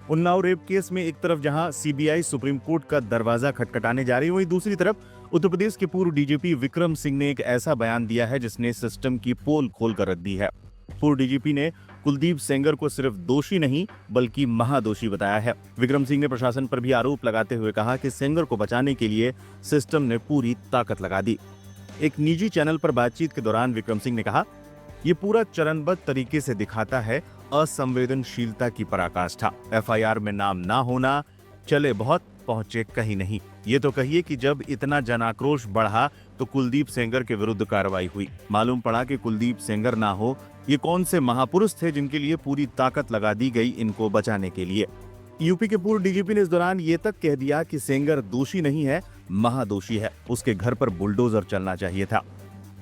Unnao rape case में एक तरफ जहां सीबीआई सुप्रीम कोर्ट का दरवाजा खटखटाने जा रही है, वहीं दूसरी तरफ उत्तर प्रदेश के पूर्व डीजीपी विक्रम सिंह ने एक ऐसा बयान दिया है जिसने सिस्टम की पोल खोल कर रख दी है। पूर्व डीजीपी ने कुलदीप सेंगर को सिर्फ दोषी नहीं बल्कि महादोषी बताया है। विक्रम सिंह ने प्रशासन पर भी आरोप लगाते हुए कहा कि सेंगर को बचाने के लिए सिस्टम ने पूरी ताकत लगा दी। एक निजी चैनल पर बातचीत के दौरान विक्रम सिंह ने कहा, ये पूरा चरणबद्ध तरीके से दिखाता है असंवेदनशीलता की पराकाष्ठा। एफआईआर में नाम ना होना, चले बहुत पहुंचे कहीं नहीं। ये तो कहिए कि जब इतना जन आक्रोश बढ़ा तो कुलदीप सेंगर के विरुद्ध कार्रवाई हुई। मालूम पड़ा कि कुलदीप सेंगर ना हो, ये कौन से महापुरुष थे जिनके लिए पूरी ताकत लगा दी गई इनको बचाने के लिए। यूपी के पूर्व डीजीपी ने इस दौरान ये तक कह दिया कि सेंगर दोषी नहीं है, महादोषी है। उसके घर पर बुलडोजर चलना चाहिए था।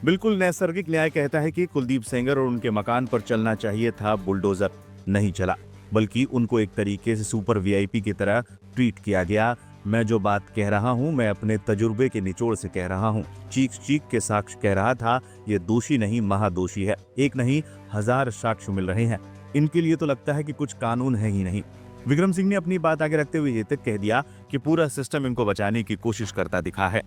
बिल्कुल नैसर्गिक न्याय कहता है कि कुलदीप सेंगर और उनके मकान पर चलना चाहिए था, बुलडोजर नहीं चला, बल्कि उनको एक तरीके से सुपर वीआईपी की तरह ट्रीट किया गया। मैं जो बात कह रहा हूं, मैं अपने तजुर्बे के निचोड़ से कह रहा हूं। चीख चीख के साक्ष्य कह रहा था, ये दोषी नहीं महादोषी है। एक नहीं 1000 साक्ष्य मिल रहे हैं। इनके लिए तो लगता है कि कुछ कानून है ही नहीं। विक्रम सिंह ने अपनी बात आगे रखते हुए ये तक कह दिया कि पूरा सिस्टम इनको बचाने की कोशिश करता दिखा है।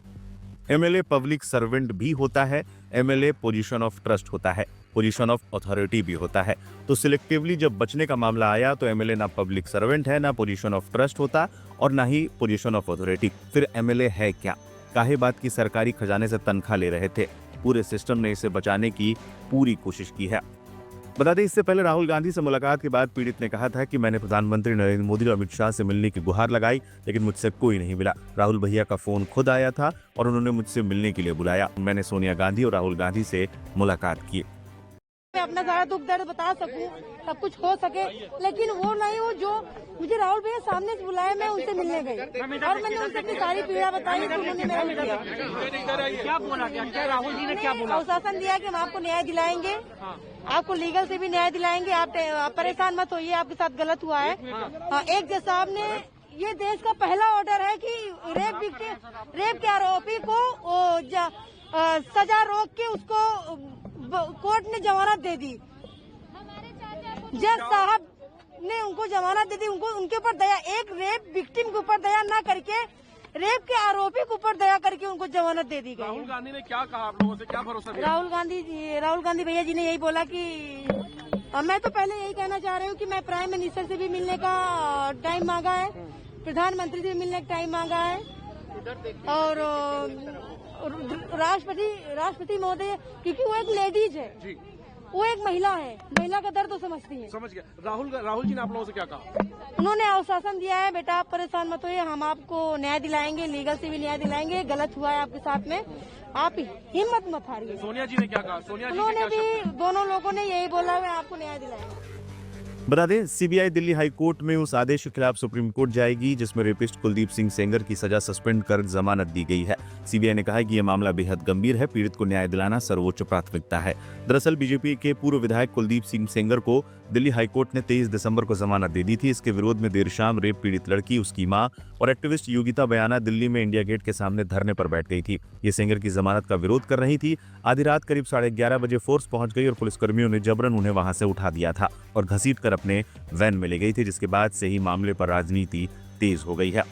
एमएलए पब्लिक सर्वेंट भी होता है, एमएलए पोजीशन ऑफ ट्रस्ट होता है, पोजीशन ऑफ अथॉरिटी भी होता है। तो सिलेक्टिवली जब बचने का मामला आया तो एमएलए ना पब्लिक सर्वेंट है, ना पोजीशन ऑफ ट्रस्ट होता और ना ही पोजीशन ऑफ अथॉरिटी। फिर एमएलए है क्या? काहे बात की सरकारी खजाने से तनख्वाह ले रहे थे। पूरे सिस्टम ने इसे बचाने की पूरी कोशिश की है। बता दें, इससे पहले राहुल गांधी से मुलाकात के बाद पीड़ित ने कहा था कि मैंने प्रधानमंत्री नरेंद्र मोदी और अमित शाह से मिलने की गुहार लगाई, लेकिन मुझसे कोई नहीं मिला। राहुल भैया का फोन खुद आया था और उन्होंने मुझसे मिलने के लिए बुलाया। मैंने सोनिया गांधी और राहुल गांधी से मुलाकात की। मैं अपना सारा दुख दर्द बता सकूं, सब कुछ हो सके, लेकिन वो नहीं हो जो मुझे राहुल भैया सामने से बुलाया, मैं उनसे मिलने गई और मैंने उनसे अपनी सारी पीड़ा बताई तो उन्होंने मेरा किया। क्या बोला? क्या राहुल जी ने क्या बोला? आश्वासन दिया कि हम आपको न्याय दिलाएंगे, आपको लीगल से भी न्याय दिलाएंगे, आप परेशान मत होइए, आपके साथ गलत हुआ है। एक जज साहब ने, ये देश का पहला ऑर्डर है कि रेप के आरोपी को सजा रोक के उसको कोर्ट ने जमानत दे दी। जज साहब ने उनको जमानत दे दी। उनको उनके ऊपर दया, एक रेप विक्टिम के ऊपर दया ना करके रेप के आरोपी के ऊपर दया करके उनको जमानत दे दी गई। राहुल गांधी ने क्या कहा? आप लोगों से क्या भरोसा दिया? राहुल गांधी भैया जी ने यही बोला कि मैं तो पहले यही कहना चाह रही हूँ कि मैं प्राइम मिनिस्टर से भी मिलने का टाइम मांगा है, प्रधानमंत्री से भी मिलने का टाइम मांगा है और राष्ट्रपति महोदय, क्योंकि वो एक लेडीज है जी, वो एक महिला है, महिला का दर्द तो समझती है। समझ गया। राहुल जी ने आप लोगों से क्या कहा? उन्होंने आश्वासन दिया है, बेटा आप परेशान मत होइए, हम आपको न्याय दिलाएंगे, लीगल से भी न्याय दिलाएंगे। गलत हुआ है आपके साथ में, आप हिम्मत मत हारिए। सोनिया जी ने क्या कहा? सोनिया जी उन्होंने भी, दोनों लोगों ने यही बोला है, आपको न्याय दिलाएंगे। बता दें, सीबीआई दिल्ली हाई कोर्ट में उस आदेश के खिलाफ सुप्रीम कोर्ट जाएगी जिसमें रेपिस्ट कुलदीप सिंह सेंगर की सजा सस्पेंड कर जमानत दी गई है। सीबीआई ने कहा है कि यह मामला बेहद गंभीर है, पीड़ित को न्याय दिलाना सर्वोच्च प्राथमिकता है। दरअसल बीजेपी के पूर्व विधायक कुलदीप सिंह सेंगर को दिल्ली हाई कोर्ट ने 23 दिसंबर को जमानत दे दी थी। इसके विरोध में देर शाम रेप पीड़ित लड़की, उसकी मां और एक्टिविस्ट योगिता बयाना दिल्ली में इंडिया गेट के सामने धरने पर बैठ गई थी। ये सेंगर की जमानत का विरोध कर रही थी। आधी रात करीब 11:30 बजे फोर्स पहुंच गई और पुलिसकर्मियों ने जबरन उन्हें वहां से उठा दिया था और घसीट कर अपने वैन में ले गई थी, जिसके बाद से ही मामले पर राजनीति तेज हो गई है।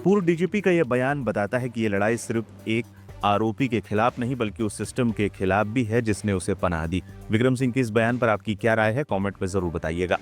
पूर्व डीजीपी का यह बयान बताता है कि यह लड़ाई सिर्फ एक आरोपी के खिलाफ नहीं बल्कि उस सिस्टम के खिलाफ भी है जिसने उसे पनाह दी। विक्रम सिंह के इस बयान पर आपकी क्या राय है? कमेंट में जरूर बताइएगा।